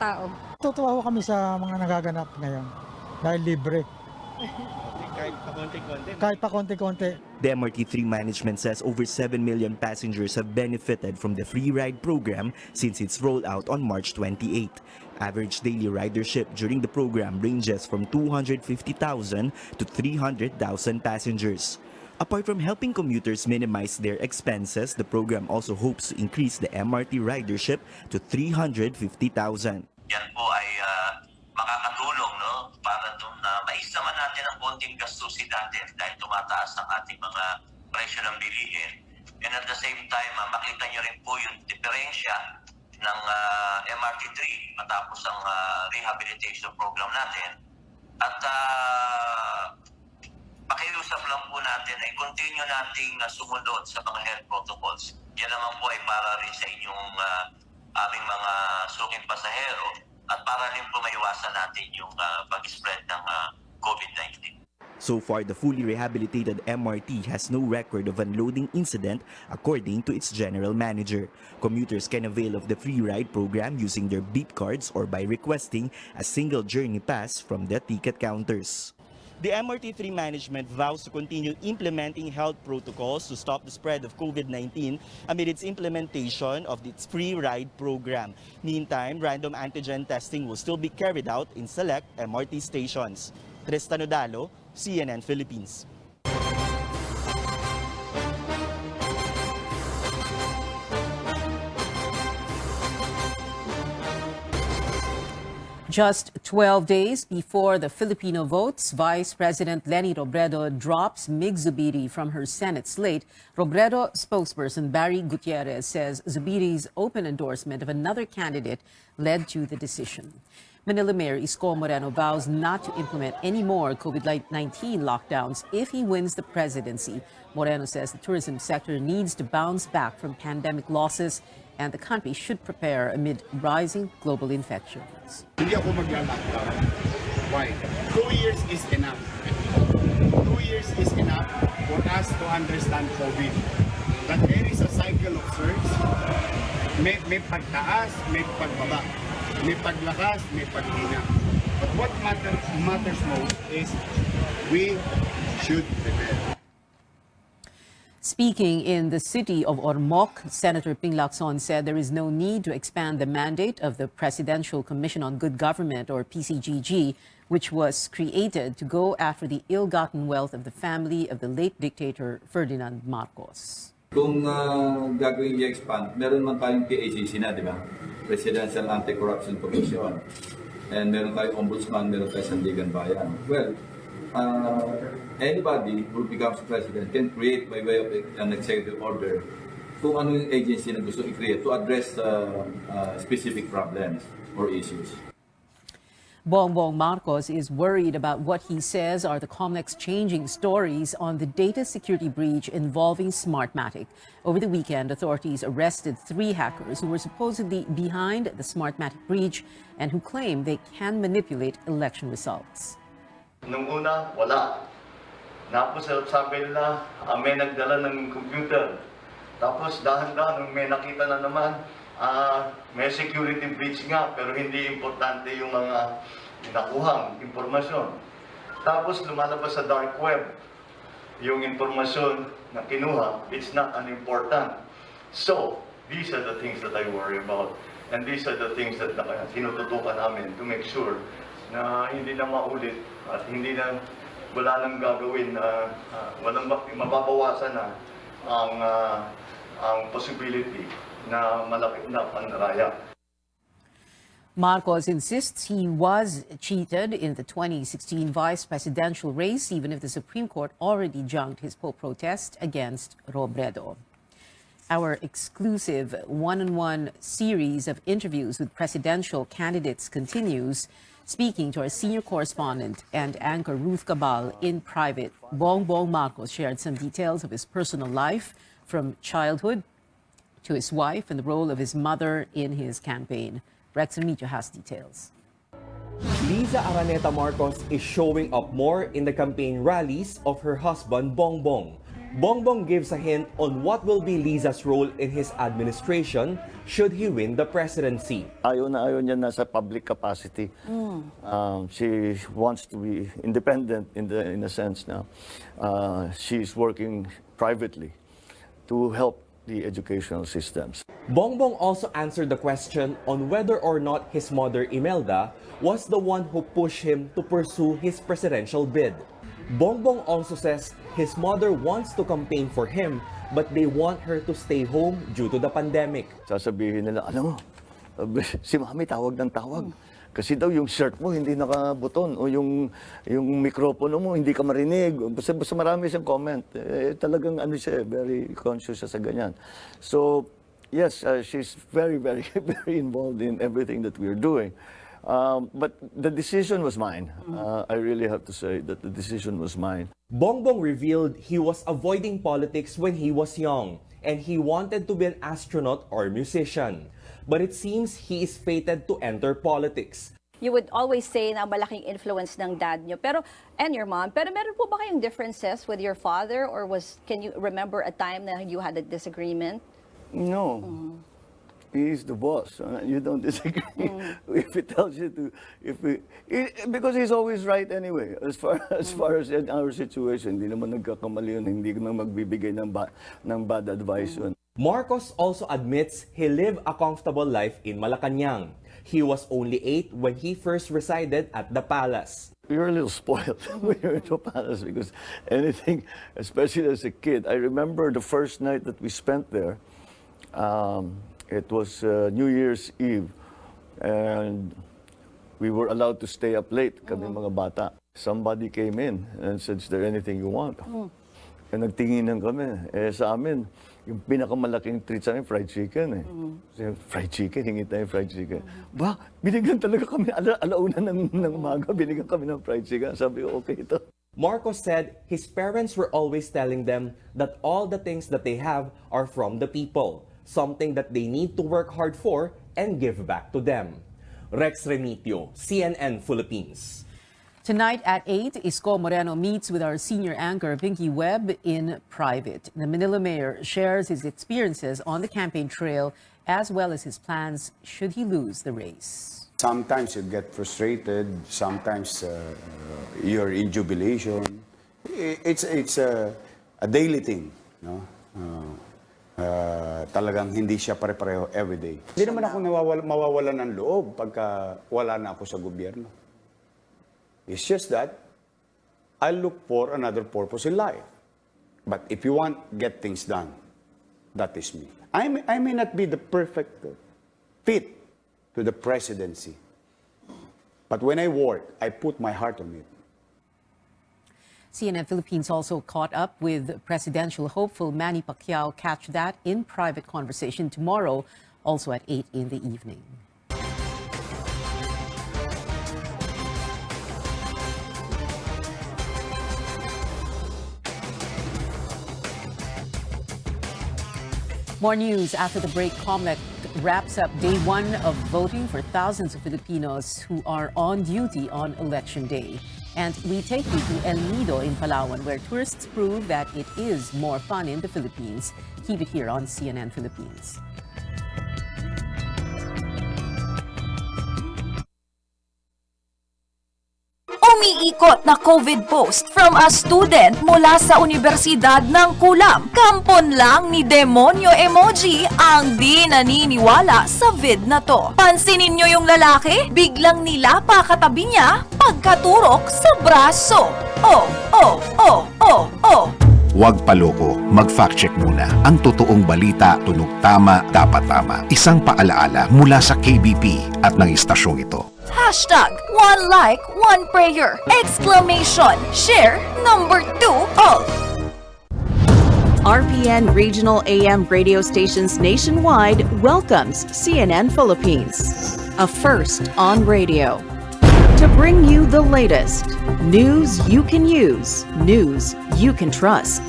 tao. Tutuwa ko kami sa mga nagaganap ngayon dahil libre. Kahit pa konti-konti. The MRT3 management says over 7 million passengers have benefited from the free ride program since its rollout on March 28. Average daily ridership during the program ranges from 250,000 to 300,000 passengers. Apart from helping commuters minimize their expenses, the program also hopes to increase the MRT ridership to 350,000. Yan po ay makakatulong, no, para doon na maisaman natin ang konting gastusin natin dahil tumataas ang ating mga presyo ng bilihin. And at the same time, makita nyo rin po yung diferensya ng MRT3 matapos ang rehabilitation program natin. At pakiusap lang po natin ay continue nating sumunod sa mga health protocols. Yan naman po ay para rin sa inyong aming mga suking pasahero at para rin po maiwasan natin yung pag-spread ng COVID-19. So far, the fully rehabilitated MRT has no record of unloading incident according to its general manager. Commuters can avail of the free ride program using their beep cards or by requesting a single journey pass from the ticket counters. The MRT3 management vows to continue implementing health protocols to stop the spread of COVID-19 amid its implementation of its free ride program. Meantime, random antigen testing will still be carried out in select MRT stations. Tristan Odalo, CNN Philippines. Just 12 days before the Filipino votes, Vice President Leni Robredo drops Mig Zubiri from her Senate slate. Robredo spokesperson Barry Gutierrez says Zubiri's open endorsement of another candidate led to the decision. Manila Mayor Isko Moreno vows not to implement any more COVID-19 lockdowns if he wins the presidency. Moreno says the tourism sector needs to bounce back from pandemic losses and the country should prepare amid rising global infections. Hindi ako magla-lockdown. Why? 2 years is enough. 2 years is enough for us to understand COVID. That there is a cycle of surge. May pagtaas, may pagbaba. May paglakas, may paghina. But what matters most is we should prepare. Speaking in the city of Ormoc, Senator Ping Lacson said there is no need to expand the mandate of the Presidential Commission on Good Government, or PCGG, which was created to go after the ill-gotten wealth of the family of the late dictator Ferdinand Marcos. Kung gagawin i-expand, meron man tayong PACC na, di ba? Presidential Anti-Corruption Commission. And meron tayong Ombudsman, meron tayong Sandigan Bayan. Well, anybody who becomes president can create by way of an executive order kung ano yung agency na gusto i-create to address specific problems or issues. Bongbong Marcos is worried about what he says are the COMELEC's changing stories on the data security breach involving Smartmatic. Over the weekend, authorities arrested 3 hackers who were supposedly behind the Smartmatic breach and who claim they can manipulate election results. Nung una, wala. Tapos sabi nila, may nagdala ng computer. Tapos dahan-dahan, nung may nakita na naman, may security breach nga, pero hindi importante yung mga nakuhang impormasyon. Tapos lumalabas sa dark web, yung impormasyon na kinuha, it's not unimportant. So, these are the things that I worry about. And these are the things that sinututukan namin to make sure na hindi na maulit at hindi na wala nang gagawin, walang mababawasan na ang possibility na malapit na panraya. Marcos insists he was cheated in the 2016 vice presidential race, even if the Supreme Court already junked his poll protest against Robredo. Our exclusive one-on-one series of interviews with presidential candidates continues. Speaking to our senior correspondent and anchor Ruth Cabal in private, Bongbong Marcos shared some details of his personal life, from childhood to his wife and the role of his mother in his campaign. Rex Remito has details. Liza Araneta Marcos is showing up more in the campaign rallies of her husband Bongbong. Bongbong gives a hint on what will be Liza's role in his administration should he win the presidency. Ayaw na ayaw niya nasa public capacity. She wants to be independent in a sense now. She's working privately to help the educational systems. Bongbong also answered the question on whether or not his mother Imelda was the one who pushed him to pursue his presidential bid. Bongbong also says his mother wants to campaign for him but they want her to stay home due to the pandemic. Sasabihin nila, alam mo, si mami tawag ng tawag. Kasi daw yung shirt mo hindi nakabuton o yung mikropono mo hindi ka marinig. Basta marami siyang comment. Talagang ano siya, very conscious siya sa ganyan. So, yes, she's very, very, very involved in everything that we're doing. But the decision was mine. I really have to say that the decision was mine. Bongbong revealed he was avoiding politics when he was young and he wanted to be an astronaut or musician. But it seems he is fated to enter politics. You would always say na malaking influence ng dad nyo and your mom. Pero meron po ba kayong differences with your father or can you remember a time na you had a disagreement? No. He's the boss. You don't disagree. If he tells you to, because he's always right anyway. As far as in our situation, hindi naman nagkakamali yun, hindi naman magbibigay ng bad advice yun. Marcos also admits he lived a comfortable life in Malacanang. He was only 8 when he first resided at the palace. You're a little spoiled when you're in the palace because anything, especially as a kid, I remember the first night that we spent there. It was New Year's Eve, and we were allowed to stay up late, kami mga bata. Somebody came in and said, "Is there anything you want?" And nagtinginan kami. Sa amin, yung pinakamalaking treat sa amin, fried chicken. Fried chicken, hingi tayo fried chicken. Ba, binigyan talaga kami, alauna ng umaga, binigyan kami ng fried chicken. Sabi ko, okay ito. Marcos said his parents were always telling them that all the things that they have are from the people, something that they need to work hard for and give back to them. Rex Remitio, CNN Philippines. Tonight at 8, Isko Moreno meets with our senior anchor, Pinky Webb, in private. The Manila mayor shares his experiences on the campaign trail as well as his plans should he lose the race. Sometimes you get frustrated, sometimes you're in jubilation. It's a daily thing, no? Talagang hindi siya pare-pareho everyday. Hindi naman ako mawawala ng loob pagka wala na ako sa gobyerno. It's just that I look for another purpose in life. But if you want get things done, that is me. I may not be the perfect fit to the presidency. But when I work, I put my heart on it. CNN Philippines also caught up with presidential hopeful Manny Pacquiao. Catch that in private conversation tomorrow, also at 8 in the evening. More news after the break. COMELEC wraps up day 1 of voting for thousands of Filipinos who are on duty on Election Day. And we take you to El Nido in Palawan, where tourists prove that it is more fun in the Philippines. Keep it here on CNN Philippines. Umiikot na COVID post from a student mula sa Universidad ng Kulam. Kampon lang ni Demonyo Emoji ang di naniniwala sa vid na to. Pansinin nyo yung lalaki, biglang nilapa katabi niya pagkaturok sa braso. Huwag paloko, mag-fact check muna. Ang totoong balita, tunog tama, dapat tama. Isang paalaala mula sa KBP at ng istasyong ito. Hashtag one like, one prayer. Exclamation, share, number 2, all. RPN Regional AM radio stations nationwide welcomes CNN Philippines, a first on radio. To bring you the latest news you can use, news you can trust.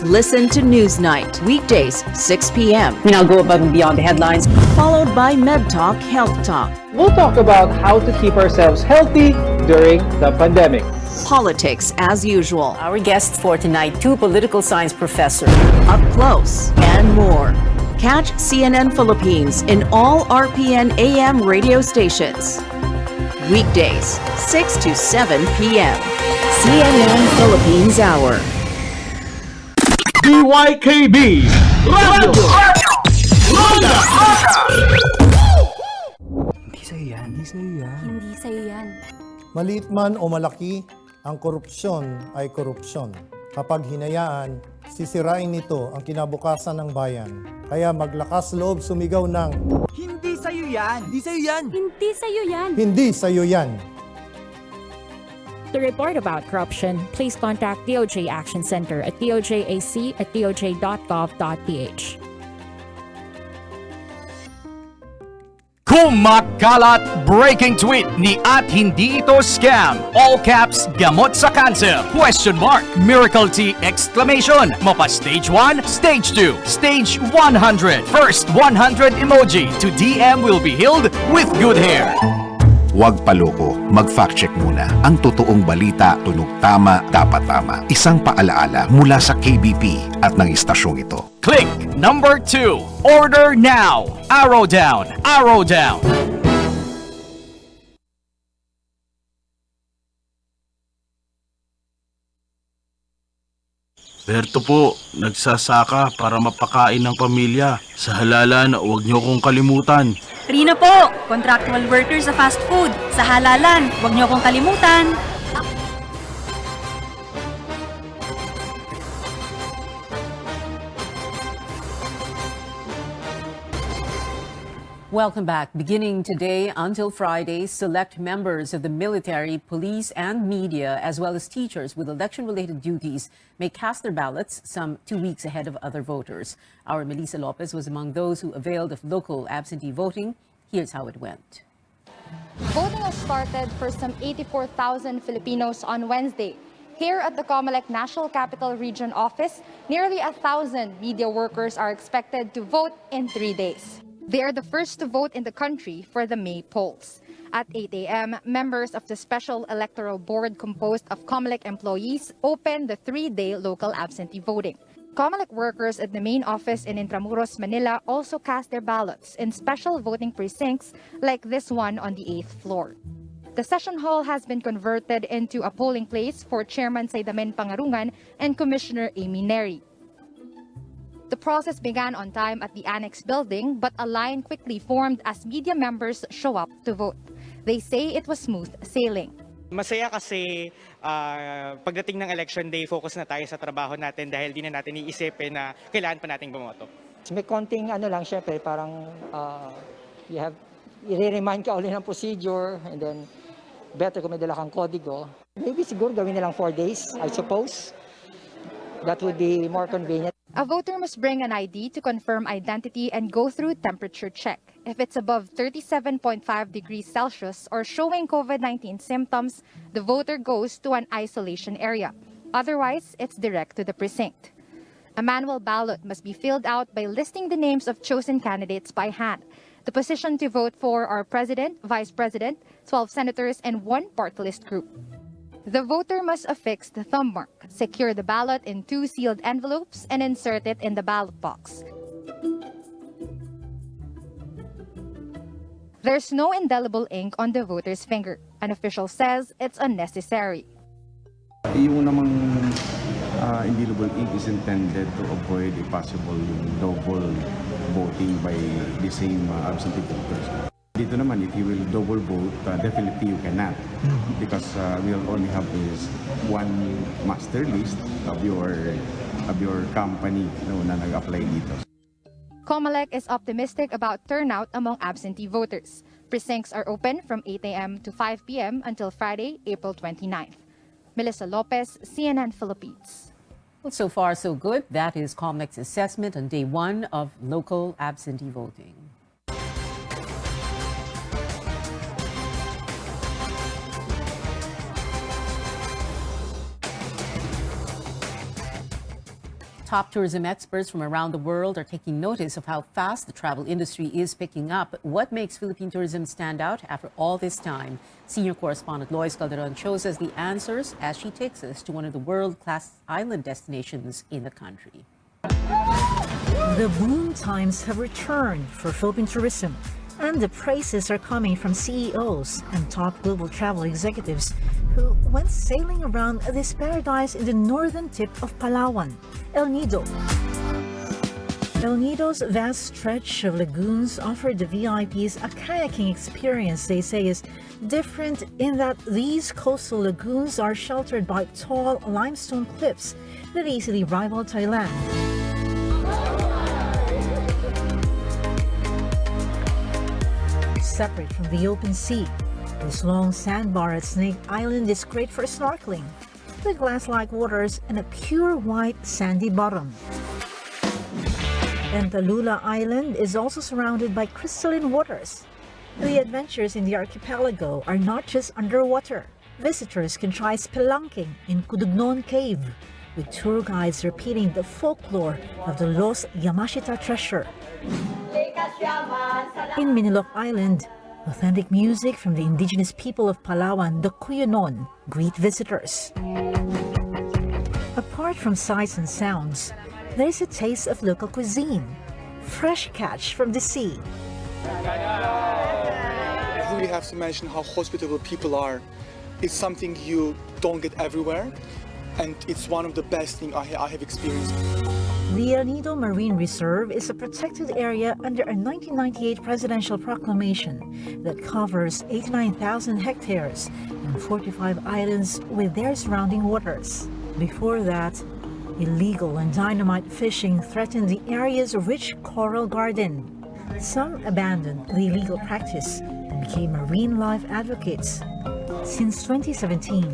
Listen to Newsnight, weekdays, 6 p.m. We now go above and beyond the headlines. Followed by Med Talk, Health Talk. We'll talk about how to keep ourselves healthy during the pandemic. politics as usual, Our guests for tonight, two political science professors. up close, and more. Catch CNN Philippines in all RPN AM radio stations. Weekdays, 6 to 7 p.m. CNN Philippines Hour. DYKB Radio Ronda! Hindi sa'yo yan. Maliit man o malaki, ang korupsyon ay korupsyon. Kapag hinayaan, sisirain nito ang kinabukasan ng bayan. Kaya maglakas loob sumigaw ng Hindi sa'yo yan. hindi sa'yo yan. To report about corruption, please contact DOJ Action Center at dojAC@doj.gov.ph. Kumakalat breaking tweet ni at hindi ito scam. All caps gamot sa cancer. Question mark. Miracle Tea exclamation. Mapa stage 1, stage 2, stage 100. First 100 emoji to DM will be healed with good hair. Huwag paloko, mag-fact check muna. Ang totoong balita, tunog tama, dapat tama. Isang paalaala mula sa KBP at ng istasyong ito. Click number 2. Order now. Arrow down. Arrow down. Berto po, nagsasaka para mapakain ng pamilya. Sa halalan, huwag niyo kong kalimutan. Rina po, contractual worker sa fast food. Sa halalan, huwag niyo akong kalimutan. Welcome back. Beginning today until Friday, select members of the military, police, and media, as well as teachers with election-related duties, may cast their ballots some 2 weeks ahead of other voters. Our Melissa Lopez was among those who availed of local absentee voting. Here's how it went. Voting has started for some 84,000 Filipinos on Wednesday. Here at the COMELEC National Capital Region office, nearly 1,000 media workers are expected to vote in 3 days. They are the first to vote in the country for the May polls. At 8 a.m., members of the Special Electoral Board composed of COMELEC employees opened the 3-day local absentee voting. COMELEC workers at the main office in Intramuros, Manila also cast their ballots in special voting precincts like this one on the 8th floor. The session hall has been converted into a polling place for Chairman Saidamen Pangarungan and Commissioner Amy Neri. The process began on time at the annex building, but a line quickly formed as media members show up to vote. They say it was smooth sailing. Masaya kasi pagdating ng election day, focus na tayo sa trabaho natin dahil di na natin iisipin na kailangan pa nating bumoto. May konting lang, syempre, parang i-remind ka ulit ng procedure, and then better kung may dala kang kodigo. Maybe siguro gawin nilang 4 days, I suppose. That would be more convenient. A voter must bring an ID to confirm identity and go through temperature check. If it's above 37.5 degrees Celsius or showing COVID-19 symptoms, the voter goes to an isolation area. Otherwise, it's direct to the precinct. A manual ballot must be filled out by listing the names of chosen candidates by hand. The position to vote for are President, Vice President, 12 senators, and 1 party list group. The voter must affix the thumb mark, secure the ballot in 2 sealed envelopes, and insert it in the ballot box. There's no indelible ink on the voter's finger. An official says it's unnecessary. Yung namang indelible ink is intended to avoid a possible double voting by the same absentee voters. Dito naman, if you will double vote, definitely you cannot, because we'll only have this one master list of your company na nag-apply dito. COMELEC is optimistic about turnout among absentee voters. Precincts are open from 8 a.m. to 5 p.m. until Friday, April 29th. Melissa Lopez, CNN Philippines. Well, so far, so good. That is COMELEC's assessment on day 1 of local absentee voting. Top tourism experts from around the world are taking notice of how fast the travel industry is picking up. What makes Philippine tourism stand out after all this time? Senior correspondent Lois Calderon shows us the answers as she takes us to one of the world-class island destinations in the country. The boom times have returned for Philippine tourism, and the praises are coming from CEOs and top global travel executives who went sailing around this paradise in the northern tip of Palawan, El Nido. El Nido's vast stretch of lagoons offered the VIPs a kayaking experience they say is different in that these coastal lagoons are sheltered by tall limestone cliffs that easily rival Thailand. Separate from the open sea, this long sandbar at Snake Island is great for snorkeling, with glass-like waters and a pure white sandy bottom. And Talula Island is also surrounded by crystalline waters. The adventures in the archipelago are not just underwater. Visitors can try spelunking in Kudugnon Cave, with tour guides repeating the folklore of the Los Yamashita treasure. In Minilok Island, authentic music from the indigenous people of Palawan, the Cuyonon, greet visitors. Apart from sights and sounds, there is a taste of local cuisine, fresh catch from the sea. I really have to mention how hospitable people are. It's something you don't get everywhere, and it's one of the best things I have experienced. The El Nido Marine Reserve is a protected area under a 1998 presidential proclamation that covers 89,000 hectares and 45 islands with their surrounding waters. Before that, illegal and dynamite fishing threatened the area's rich coral garden. Some abandoned the illegal practice and became marine life advocates. Since 2017,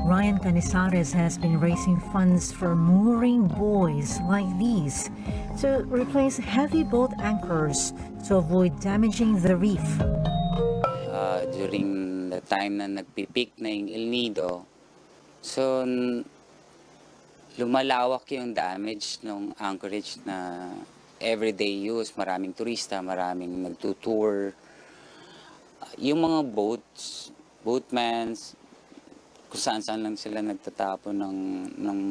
Ryan Canizares has been raising funds for mooring buoys like these to replace heavy boat anchors to avoid damaging the reef. During the time na nagpipeak na yung El Nido, so lumalawak yung damage ng anchorage na everyday use. Maraming turista, maraming nagtutour. Yung mga boats, boatmans, kung saan-saan lang sila nagtatapon ng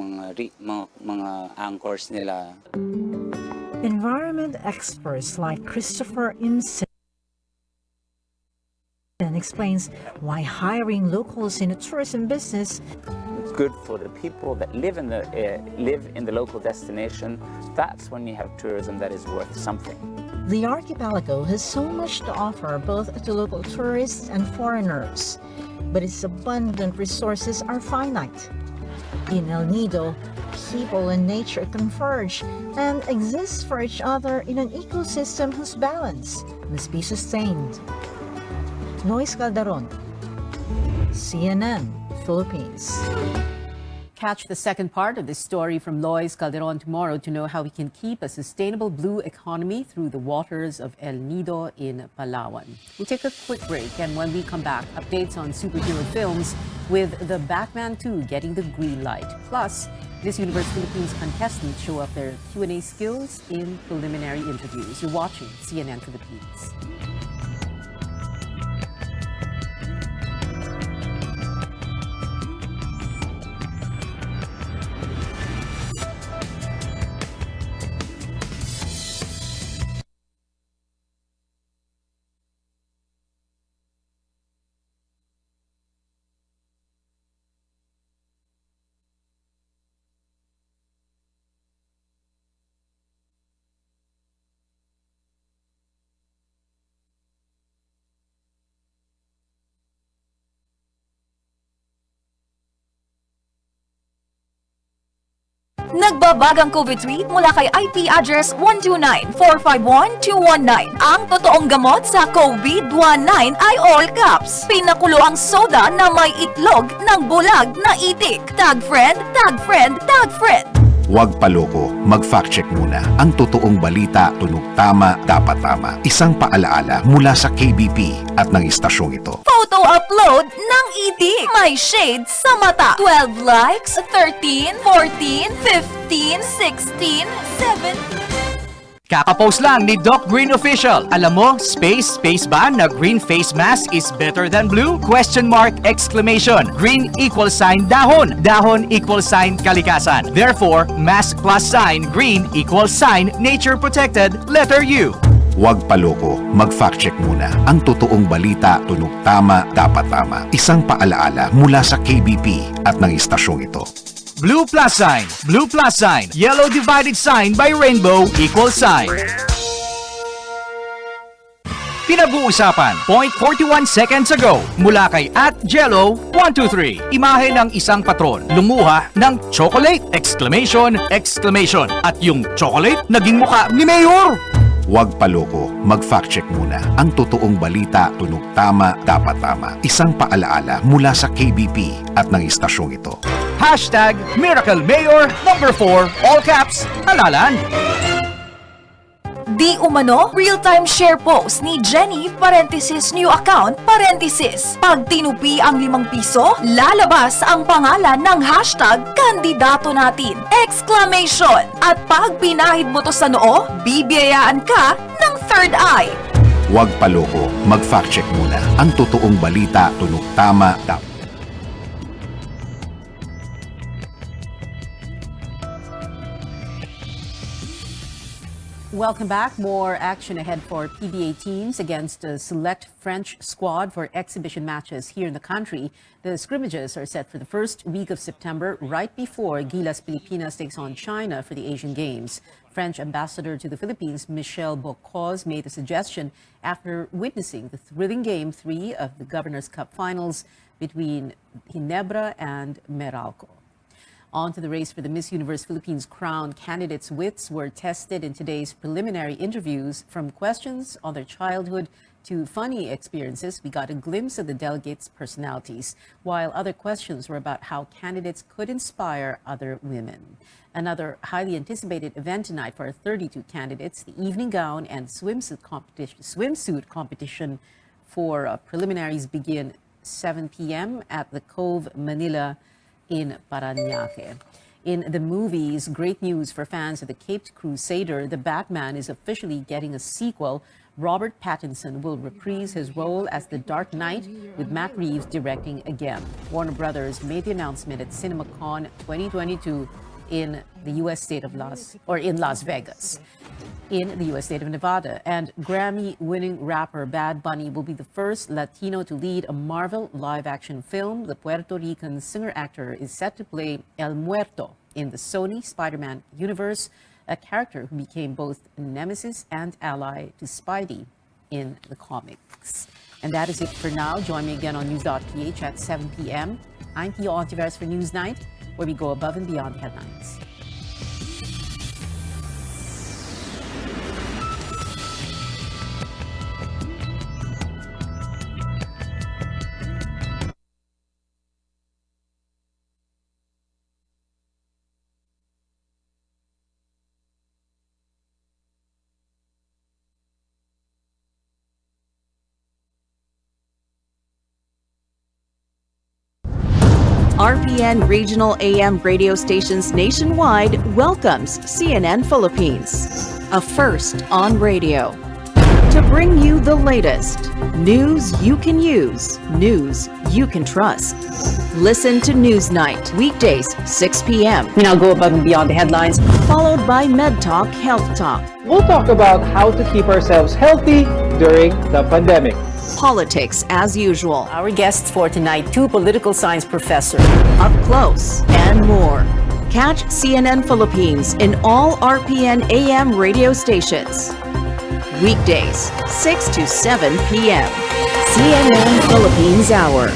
mga anchors nila. Environment experts like Christopher Imsen explains why hiring locals in a tourism business is good for the people that live in the local destination. That's when you have tourism that is worth something. The archipelago has so much to offer both to local tourists and foreigners, but its abundant resources are finite. In El Nido, people and nature converge and exist for each other in an ecosystem whose balance must be sustained. Lois Calderon, CNN, Philippines. Catch the second part of this story from Lois Calderon tomorrow to know how we can keep a sustainable blue economy through the waters of El Nido in Palawan. We'll take a quick break, and when we come back, updates on superhero films with the Batman 2 getting the green light. Plus, Miss Universe Philippines contestants show off their Q&A skills in preliminary interviews. You're watching CNN Philippines. Nagbabagang COVID tweet mula kay IP address 129-451-219. Ang totoong gamot sa COVID-19 ay all caps. Pinakulo ang soda na may itlog ng bulag na itik. Tag friend, tag friend, tag friend. Huwag paloko, mag-fact check muna. Ang totoong balita, tunog tama, dapat tama. Isang paalaala mula sa KBP at ng istasyong ito. Photo upload ng itik. May shades sa mata. 12 likes, 13, 14, 15, 16, 17. Kakapost lang ni Doc Green Official. Alam mo, space ba na green face mask is better than blue? Question mark, exclamation. Green equals sign dahon. Dahon equals sign kalikasan. Therefore, mask plus sign green equals sign nature protected, letter U. Huwag paloko, mag-fact check muna. Ang totoong balita, tunog tama, dapat tama. Isang paalaala mula sa KBP at ng istasyong ito. Blue plus sign, yellow divided sign by rainbow equals sign. Pinag-uusapan, 0.41 seconds ago, mula kay @Jello123. Imahe ng isang patron, lumuha ng chocolate, exclamation, exclamation. At yung chocolate, naging mukha ni Mayor. Huwag paloko, mag-fact check muna. Ang totoong balita, tunog tama, dapat tama. Isang paalaala mula sa KBP at ng istasyong ito. #Miracle Mayor number 4, all caps, halalan. Di umano, real-time share post ni Jenny, parenthesis new account, parenthesis. Pag tinupi ang 5 piso, lalabas ang pangalan ng #kandidato natin, exclamation. At pag pinahid mo to sa noo, bibiyayaan ka ng third eye. Huwag paloko, mag-fact check muna. Ang totoong balita, tunog tama, dapat. Welcome back. More action ahead for PBA teams against a select French squad for exhibition matches here in the country. The scrimmages are set for the first week of September, right before Gilas Pilipinas takes on China for the Asian Games. French ambassador to the Philippines, Michel Bochoz, made the suggestion after witnessing the thrilling Game 3 of the Governor's Cup finals between Ginebra and Meralco. On to the race for the Miss Universe Philippines crown. Candidates' wits were tested in today's preliminary interviews. From questions on their childhood to funny experiences, we got a glimpse of the delegates' personalities, while other questions were about how candidates could inspire other women. Another highly anticipated event tonight for our 32 candidates, the evening gown and swimsuit competition for preliminaries begin 7 p.m. at the Cove, Manila, in Parañaque. In the movies, great news for fans of the Caped Crusader. The Batman is officially getting a sequel. Robert Pattinson will reprise his role as the Dark Knight, with Matt Reeves directing again. Warner Brothers made the announcement at CinemaCon 2022 in the U.S. state of Las Vegas. In the U.S. state of Nevada. And Grammy-winning rapper Bad Bunny will be the first Latino to lead a Marvel live-action film. The Puerto Rican singer-actor is set to play El Muerto in the Sony Spider-Man universe, a character who became both nemesis and ally to Spidey in the comics. And that is it for now. Join me again on News.ph at 7 p.m. I'm Pio Ontiveros for Newsnight, where we go above and beyond headlines. RPN Regional AM radio stations nationwide welcomes CNN Philippines, a first on radio. To bring you the latest news you can use, news you can trust. Listen to Newsnight, weekdays 6 p.m. We now go above and beyond the headlines. Followed by Med Talk, Health Talk. We'll talk about how to keep ourselves healthy during the pandemic. Politics as usual. Our guests for tonight, 2 political science professors. Up close and more. Catch CNN Philippines in all RPN AM radio stations. Weekdays, 6 to 7 p.m. CNN Philippines Hour.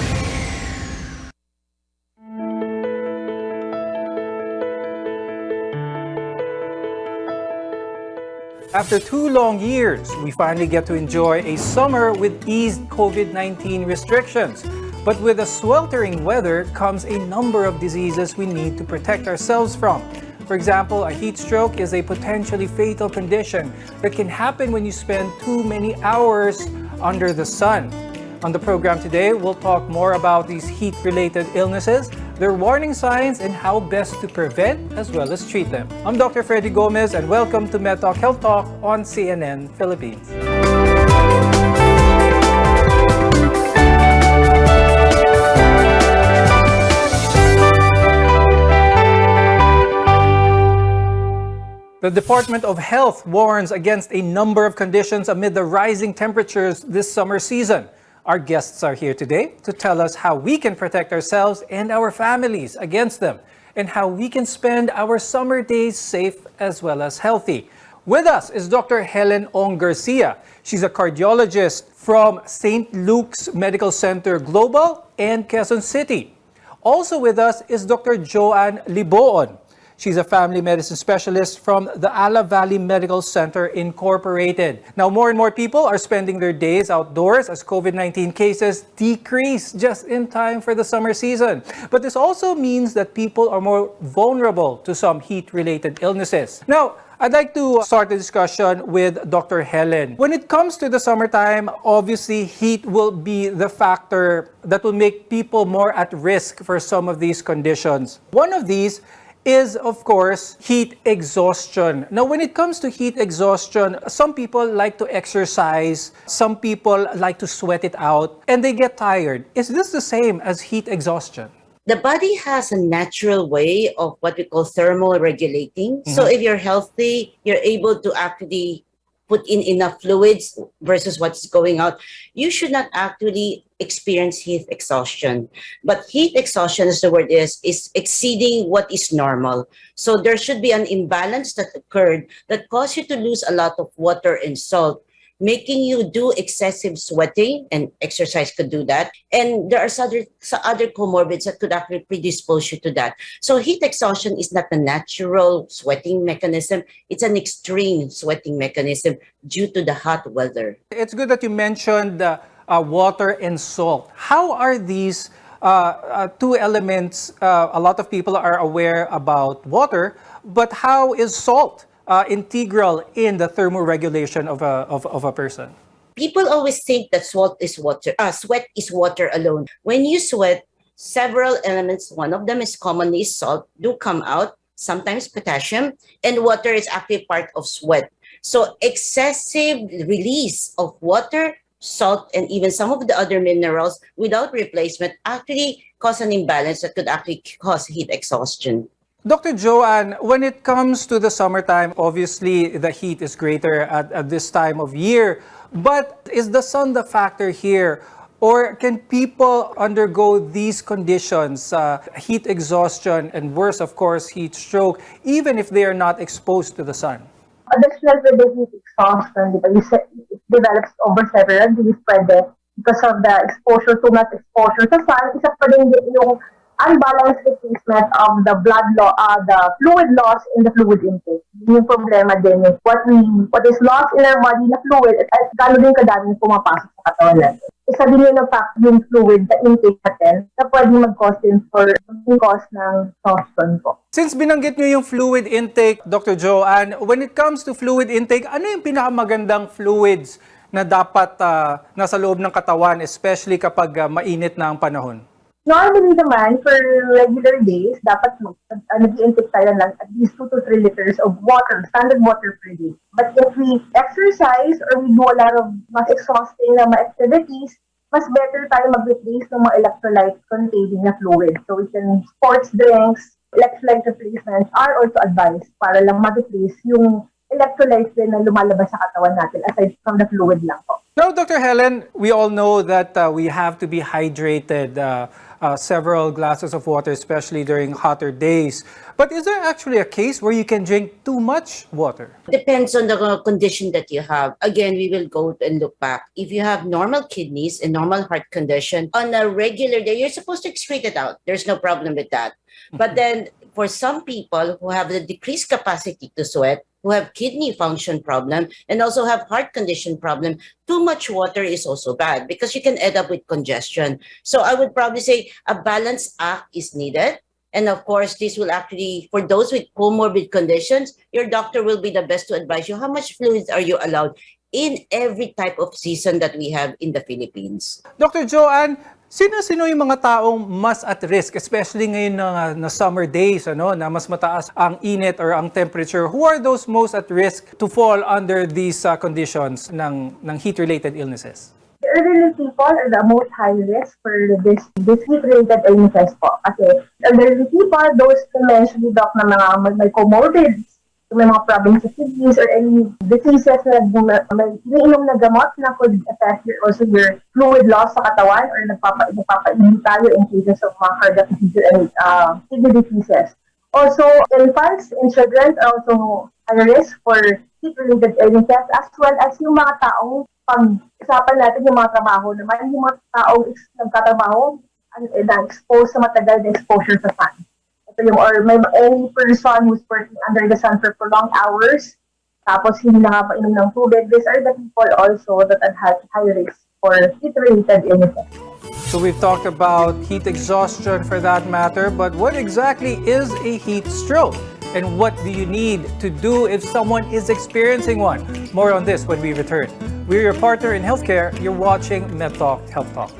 After 2 long years, we finally get to enjoy a summer with eased COVID-19 restrictions. But with the sweltering weather comes a number of diseases we need to protect ourselves from. For example, a heat stroke is a potentially fatal condition that can happen when you spend too many hours under the sun. On the program today, we'll talk more about these heat-related illnesses, their warning signs, and how best to prevent as well as treat them. I'm Dr. Freddy Gomez, and welcome to MedTalk Health Talk on CNN Philippines. The Department of Health warns against a number of conditions amid the rising temperatures this summer season. Our guests are here today to tell us how we can protect ourselves and our families against them, and how we can spend our summer days safe as well as healthy. With us is Dr. Helen Ong Garcia. She's a cardiologist from St. Luke's Medical Center Global and Quezon City. Also with us is Dr. Joanne Liboon. She's a family medicine specialist from the Ala Valley Medical Center Incorporated. Now, more and more people are spending their days outdoors as COVID-19 cases decrease just in time for the summer season. But this also means that people are more vulnerable to some heat-related illnesses. Now, I'd like to start the discussion with Dr. Helen. When it comes to the summertime, obviously heat will be the factor that will make people more at risk for some of these conditions. One of these is, of course, heat exhaustion. Now, when it comes to heat exhaustion, some people like to exercise, some people like to sweat it out, and they get tired. Is this the same as heat exhaustion? The body has a natural way of what we call thermal regulating. So if you're healthy, you're able to actually put in enough fluids versus what's going out. You should not actually experience heat exhaustion. But heat exhaustion, as the word is exceeding what is normal. So there should be an imbalance that occurred that caused you to lose a lot of water and salt, making you do excessive sweating, and exercise could do that. And there are other comorbids that could actually predispose you to that. So heat exhaustion is not a natural sweating mechanism. It's an extreme sweating mechanism due to the hot weather. It's good that you mentioned water and salt. How are these two elements? A lot of people are aware about water, but how is salt integral in the thermoregulation of a person? People always think that sweat is water alone. When you sweat, several elements, one of them is commonly salt, do come out, sometimes potassium, and water is actually part of sweat. So excessive release of water, salt, and even some of the other minerals without replacement actually cause an imbalance that could actually cause heat exhaustion. Dr. Joanne, when it comes to the summertime, obviously the heat is greater at this time of year. But is the sun the factor here? Or can people undergo these conditions, heat exhaustion, and worse, of course, heat stroke, even if they are not exposed to the sun? Additional with the heat exhaustion, it develops over several days pwede because of the exposure, too much exposure sa sun. Isa pa rin yung unbalanced replacement of the the fluid loss in the fluid intake. Yung problema din yung what is lost in our body na fluid at gano'n din kadami pumapasok sa katawan natin. Isa din yun ang fact yung fluid na intake natin na pwede mag-cause din for cause ng exhaustion po. Since binanggit nyo yung fluid intake, Dr. Joanne, when it comes to fluid intake, ano yung pinakamagandang fluids na dapat nasa loob ng katawan, especially kapag mainit na ang panahon? Normally naman, for regular days, dapat nag-intake tayo lang at least 2 to 3 liters of water, standard water per day. But if we exercise or we do a lot of mas exhausting na activities, mas better tayo mag-replace ng mga electrolytes containing na fluid. So we can, sports drinks, electrolyte replacements are also advised para lang mag-replace yung electrolytes din na lumalabas sa katawan natin aside from the fluid lang po. Now, Dr. Helen, we all know that we have to be hydrated, several glasses of water, especially during hotter days. But is there actually a case where you can drink too much water? Depends on the condition that you have. Again, we will go and look back. If you have normal kidneys and normal heart condition, on a regular day, you're supposed to excrete it out. There's no problem with that. But then, for some people who have the decreased capacity to sweat, who have kidney function problem, and also have heart condition problem, too much water is also bad because you can end up with congestion. So I would probably say a balanced act is needed. And of course, this will actually, for those with comorbid conditions, your doctor will be the best to advise you how much fluids are you allowed in every type of season that we have in the Philippines. Dr. Joanne, sino-sino yung mga taong mas at risk, especially ngayon na summer days, ano, na mas mataas ang init or ang temperature? Who are those most at risk to fall under these conditions ng heat-related illnesses? The elderly people are the most high risk for this heat-related illnesses po. Kasi elderly people, those who mentioned ni Doc na mga may comorbids, may mga problems sa kidneys or any diseases na may iniinom na gamot na could affect your fluid loss sa katawan or nagpapainom tayo in cases of mga cardiac disease and kidney diseases. Also, infants and children are also high risk for heat-related illnesses as well as yung mga taong pag-usapan natin yung mga trabaho naman, yung mga taong nagtatrabaho na-expose sa matagal na exposure sa sun. Or may any person who's working under the sun for prolonged hours, tapos hindi nakapainom ng tubig, these are the people also that have high risk for heat-related illnesses. So we've talked about heat exhaustion for that matter, but what exactly is a heat stroke? And what do you need to do if someone is experiencing one? More on this when we return. We're your partner in healthcare. You're watching MedTalk Health Talk.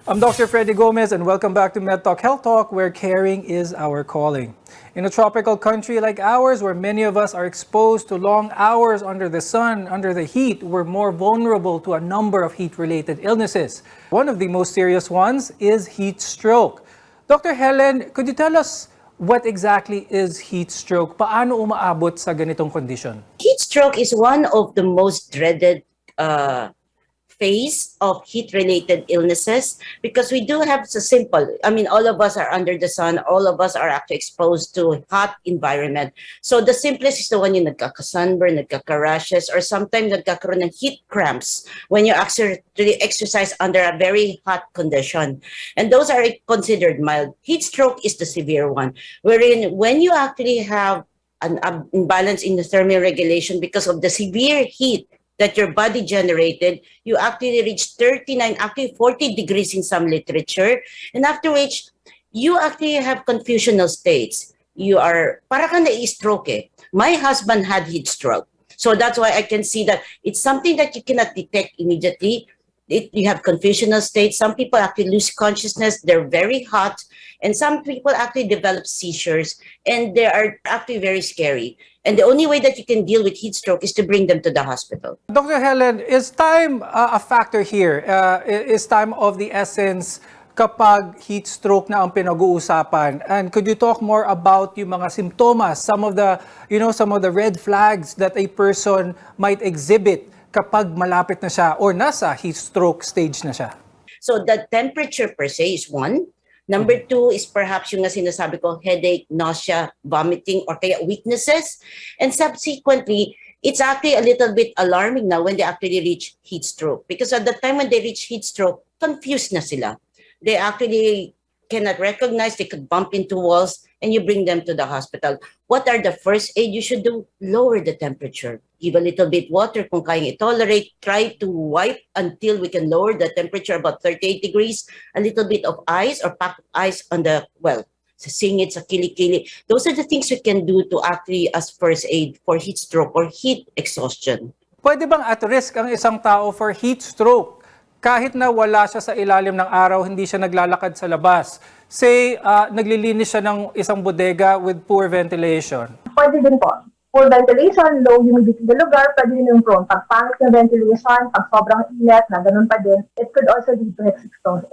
I'm Dr. Freddy Gomez and welcome back to MedTalk Health Talk, where caring is our calling. In a tropical country like ours, where many of us are exposed to long hours under the sun, under the heat, we're more vulnerable to a number of heat-related illnesses. One of the most serious ones is heat stroke. Dr. Helen, could you tell us what exactly is heat stroke? Paano umaabot sa ganitong condition? Heat stroke is one of the most dreaded phase of heat-related illnesses because we do have so simple. I mean, all of us are under the sun. All of us are actually exposed to hot environment. So the simplest is the one yung nagkaka-sunburn, nagkaka-rashes, or sometimes nagkakaroon ng heat cramps when you actually exercise under a very hot condition. And those are considered mild. Heat stroke is the severe one, wherein when you actually have an imbalance in the thermal regulation because of the severe heat that your body generated, you actually reach 39, actually 40 degrees in some literature. And after which, you actually have confusional states. You are, para ka na-stroke eh. My husband had heat stroke. So that's why I can see that it's something that you cannot detect immediately. You have confusional states. Some people actually lose consciousness. They're very hot. And some people actually develop seizures. And they are actually very scary. And the only way that you can deal with heat stroke is to bring them to the hospital. Dr. Helen, is time a factor here? Is time of the essence kapag heat stroke na ang pinag-uusapan? And could you talk more about yung mga simptomas, some of the red flags that a person might exhibit kapag malapit na siya or nasa heat stroke stage na siya? So the temperature per se is one. Number two is perhaps yung sinasabi ko, headache, nausea, vomiting, or kaya weaknesses. And subsequently, it's actually a little bit alarming now when they actually reach heat stroke. Because at the time when they reach heat stroke, confused na sila. They actually cannot recognize, they could bump into walls, and you bring them to the hospital. What are the first aid you should do? Lower the temperature. Give a little bit water kung kayang i-tolerate. Try to wipe until we can lower the temperature about 38 degrees. A little bit of ice or pack of ice on the, sa singit, sa kilikili. Those are the things we can do to actually as first aid for heat stroke or heat exhaustion. Pwede bang at risk ang isang tao for heat stroke? Kahit na wala siya sa ilalim ng araw, hindi siya naglalakad sa labas. Say, naglilinis siya ng isang bodega with poor ventilation. Pwede din po. Poor ventilation, low humidity na lugar, pwede din yung prone. Pag pangit na ventilation, pag sobrang init, na ganun pa din, it could also lead to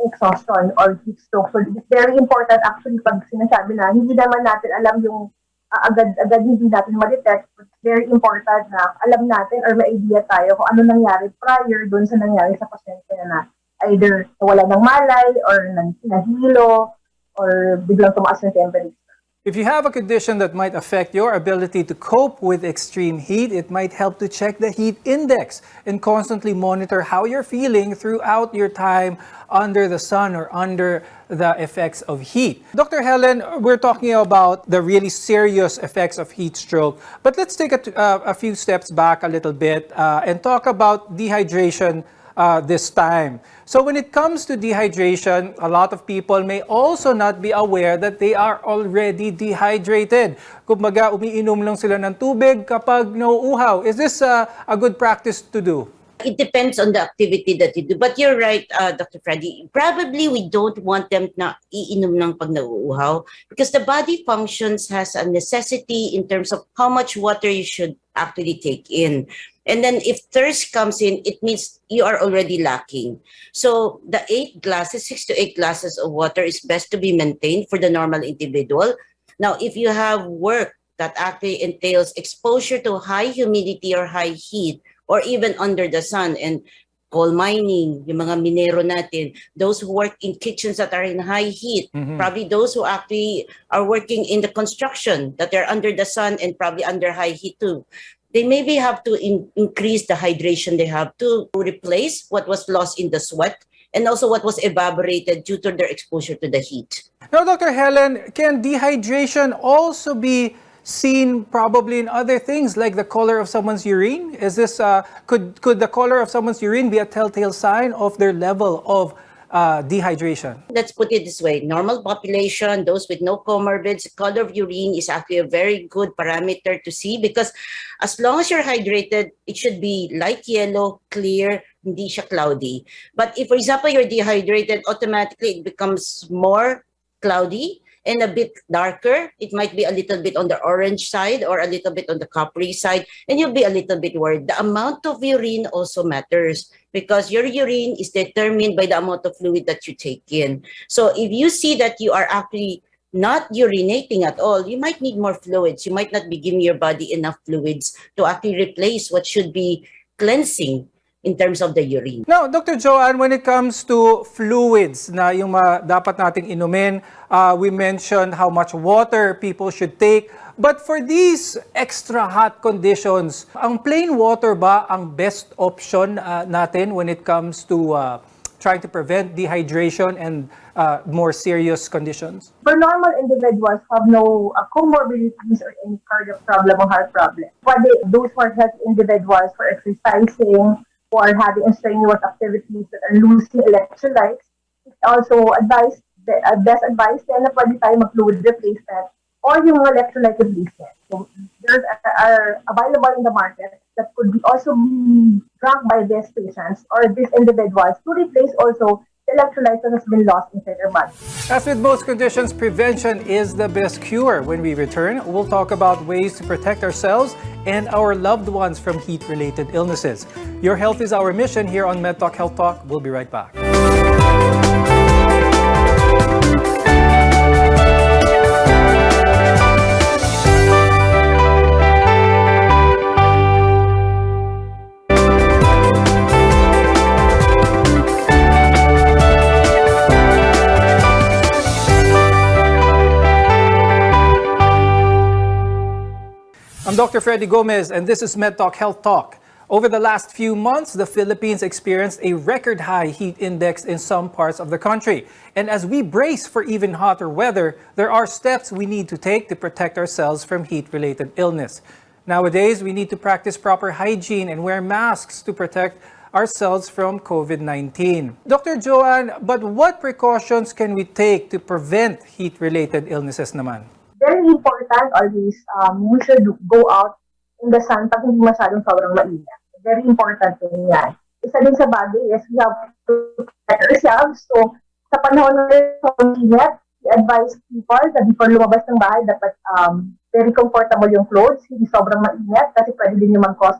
exhaustion or heat stroke. So it's very important actually pag sinasabi na hindi naman natin alam yung agad hindi natin ma-detect. It's very important na alam natin or may idea tayo kung ano nangyari prior dun sa nangyari sa pasyente na either wala ng malay or nahilo or biglang tumaas ng temperature. If you have a condition that might affect your ability to cope with extreme heat, it might help to check the heat index and constantly monitor how you're feeling throughout your time under the sun or under the effects of heat. Dr. Helen, we're talking about the really serious effects of heat stroke, but let's take a few steps back a little bit and talk about dehydration this time. So when it comes to dehydration, a lot of people may also not be aware that they are already dehydrated. Kumbaga, umiinom lang sila ng tubig kapag nauuhaw. Is this a good practice to do? It depends on the activity that you do. But you're right, Dr. Freddy. Probably we don't want them na iinom ng pag nauuhaw because the body functions has a necessity in terms of how much water you should actually take in. And then if thirst comes in, it means you are already lacking. So the 6 to 8 glasses of water is best to be maintained for the normal individual. Now, if you have work that actually entails exposure to high humidity or high heat, or even under the sun and coal mining, yung mga minero natin, those who work in kitchens that are in high heat, probably those who actually are working in the construction that are under the sun and probably under high heat too. They maybe have to increase the hydration they have to replace what was lost in the sweat and also what was evaporated due to their exposure to the heat. Now, Dr. Helen, can dehydration also be seen probably in other things like the color of someone's urine? Is this could the color of someone's urine be a telltale sign of their level of dehydration? Let's put it this way. Normal population, those with no comorbids, color of urine is actually a very good parameter to see because as long as you're hydrated, it should be light yellow, clear, hindi siya cloudy. But if, for example, you're dehydrated, automatically it becomes more cloudy and a bit darker. It might be a little bit on the orange side or a little bit on the coppery side, and you'll be a little bit worried. The amount of urine also matters because your urine is determined by the amount of fluid that you take in. So if you see that you are actually not urinating at all, you might need more fluids. You might not be giving your body enough fluids to actually replace what should be cleansing in terms of the urine. Now, Dr. Joanne, when it comes to fluids na yung dapat nating inumin, we mentioned how much water people should take. But for these extra hot conditions, ang plain water ba ang best option natin when it comes to trying to prevent dehydration and more serious conditions? For normal individuals who have no comorbidities or any cardiac problem or heart problem, those who are healthy individuals for exercising, or having strenuous activities that are losing electrolytes, it's also best advised na pwede tayo mag-fluid replacement or yung electrolyte replacement. So there are available in the market that could also be drunk by these patients or these individuals to replace also the electrolytes that has been lost inside their body. As with most conditions, prevention is the best cure. When we return, we'll talk about ways to protect ourselves and our loved ones from heat-related illnesses. Your health is our mission here on MedTalk Health Talk. We'll be right back. I'm Dr. Freddy Gomez, and this is MedTalk Health Talk. Over the last few months, the Philippines experienced a record high heat index in some parts of the country. And as we brace for even hotter weather, there are steps we need to take to protect ourselves from heat-related illness. Nowadays, we need to practice proper hygiene and wear masks to protect ourselves from COVID-19. Dr. Joanne, but what precautions can we take to prevent heat-related illnesses naman? Very important always, we should go out in the sun pag hindi masyadong sobrang mainit. Very important din yan. Isa din sa bagay is we have to protect ourselves. So, sa panahon ng init, we advise people na before lumabas ng bahay, dapat very comfortable yung clothes, hindi sobrang mainit kasi pwede din yung mag-cause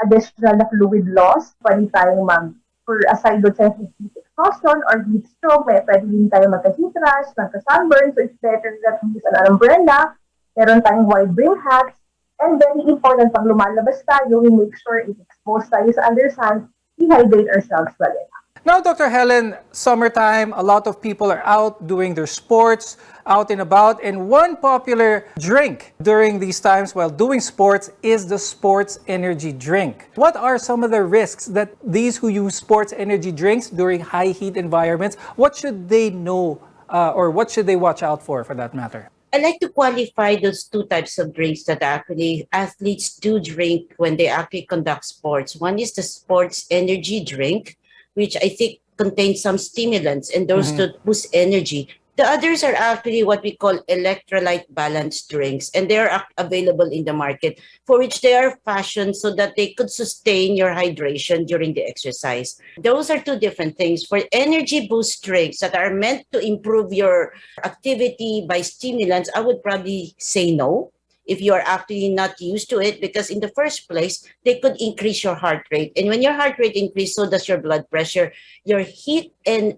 additional na fluid loss. Pwede tayong for aside doon sa heat exhaustion or heat stroke, pwede din tayo magka-heat rash, magka-sunburn, so it's better that we use an umbrella, meron tayong wide brim hats, and very important, pag lumalabas tayo, we make sure it exposed tayo sa under sun, dehydrate ourselves well enough. Now, Dr. Helen, summertime, a lot of people are out doing their sports, out and about, and one popular drink during these times while doing sports is the sports energy drink. What are some of the risks that these who use sports energy drinks during high heat environments, what should they know or what should they watch out for that matter? I like to qualify those two types of drinks that actually athletes do drink when they actually conduct sports. One is the sports energy drink, which I think contains some stimulants and those to boost energy. The others are actually what we call electrolyte balanced drinks, and they are available in the market, for which they are fashioned so that they could sustain your hydration during the exercise. Those are two different things. For energy boost drinks that are meant to improve your activity by stimulants, I would probably say no, if you are actually not used to it, because in the first place, they could increase your heart rate. And when your heart rate increases, so does your blood pressure. Your heat and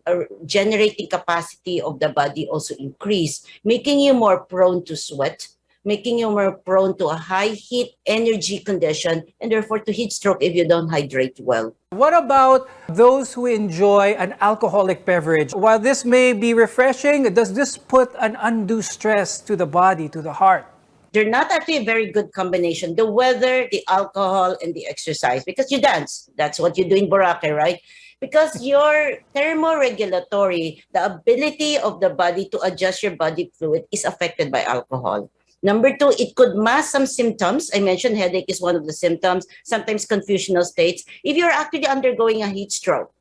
generating capacity of the body also increase, making you more prone to sweat, making you more prone to a high heat energy condition, and therefore to heat stroke if you don't hydrate well. What about those who enjoy an alcoholic beverage? While this may be refreshing, does this put an undue stress to the body, to the heart? They're not actually a very good combination. The weather, the alcohol, and the exercise, because you dance. That's what you do in Boracay, right? Because your thermoregulatory, the ability of the body to adjust your body fluid is affected by alcohol. Number two, it could mask some symptoms. I mentioned headache is one of the symptoms, sometimes confusional states, if you're actually undergoing a heat stroke.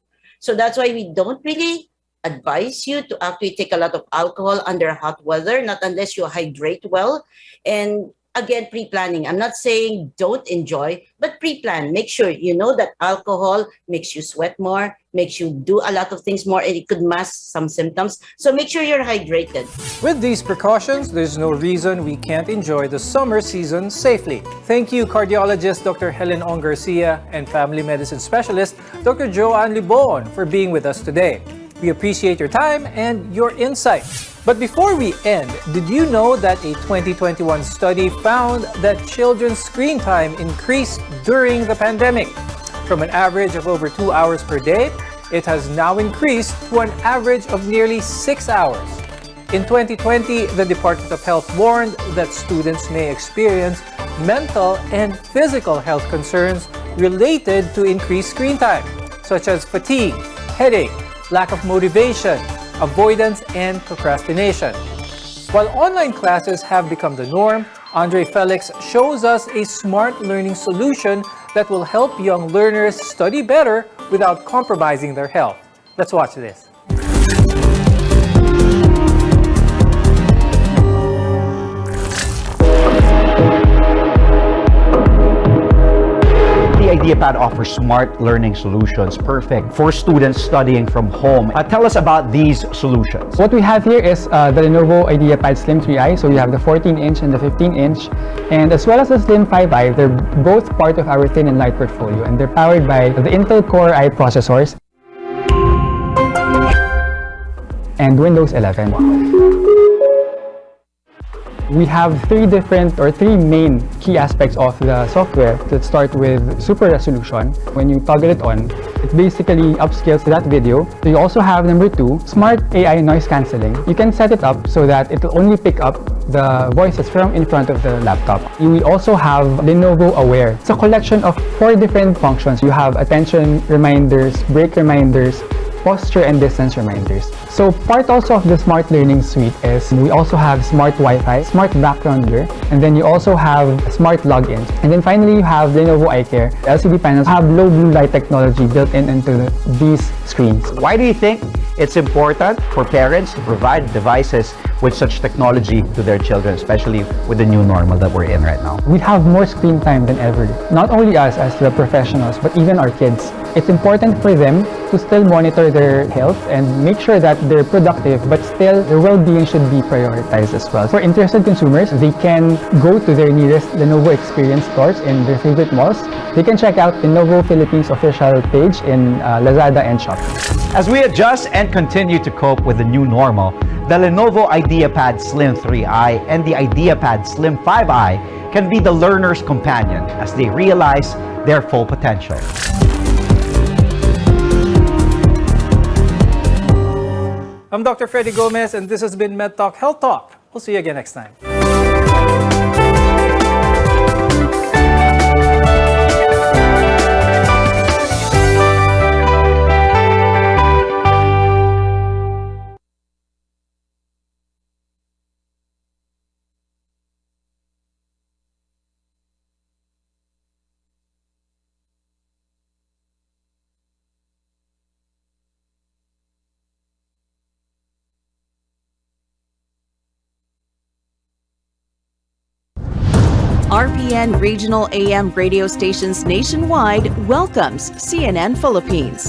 So that's why we don't really advise you to actually take a lot of alcohol under hot weather, not unless you hydrate well. And again, pre-planning. I'm not saying don't enjoy, but pre-plan. Make sure you know that alcohol makes you sweat more, makes you do a lot of things more, and it could mask some symptoms. So make sure you're hydrated. With these precautions, there's no reason we can't enjoy the summer season safely. Thank you, cardiologist Dr. Helen Ong Garcia and family medicine specialist Dr. Joanne Libon, for being with us today. We appreciate your time and your insight. But before we end, did you know that a 2021 study found that children's screen time increased during the pandemic? From an average of over 2 hours per day, it has now increased to an average of nearly 6 hours. In 2020, the Department of Health warned that students may experience mental and physical health concerns related to increased screen time, such as fatigue, headache, lack of motivation, avoidance, and procrastination. While online classes have become the norm, Andre Felix shows us a smart learning solution that will help young learners study better without compromising their health. Let's watch this. The IdeaPad offers smart learning solutions perfect for students studying from home. Tell us about these solutions. What we have here is the Lenovo IdeaPad Slim 3i. So you have the 14-inch and the 15-inch. And as well as the Slim 5i, they're both part of our thin and light portfolio. And they're powered by the Intel Core i processors and Windows 11. We have three main key aspects of the software that start with super resolution. When you toggle it on, it basically upscales that video. So you also have number 2, smart AI noise cancelling. You can set it up so that it will only pick up the voices from in front of the laptop. We also have Lenovo Aware. It's a collection of 4 different functions. You have attention reminders, break reminders, posture and distance reminders. So part also of the smart learning suite is we also have smart Wi-Fi, smart background blur, and then you also have smart logins. And then finally you have Lenovo iCare. LCD panels have low blue light technology built into these screens. Why do you think it's important for parents to provide devices with such technology to their children, especially with the new normal that we're in right now? We have more screen time than ever. Not only us as the professionals, but even our kids. It's important for them to still monitor their health and make sure that they're productive, but still their well-being should be prioritized as well. For interested consumers, they can go to their nearest Lenovo Experience stores in their favorite malls. They can check out Lenovo Philippines official page in Lazada and Shopee. As we adjust and continue to cope with the new normal, the Lenovo IdeaPad Slim 3i and the IdeaPad Slim 5i can be the learner's companion as they realize their full potential. I'm Dr. Freddy Gomez, and this has been MedTalk Health Talk. We'll see you again next time. RPN Regional AM radio stations nationwide welcomes CNN Philippines.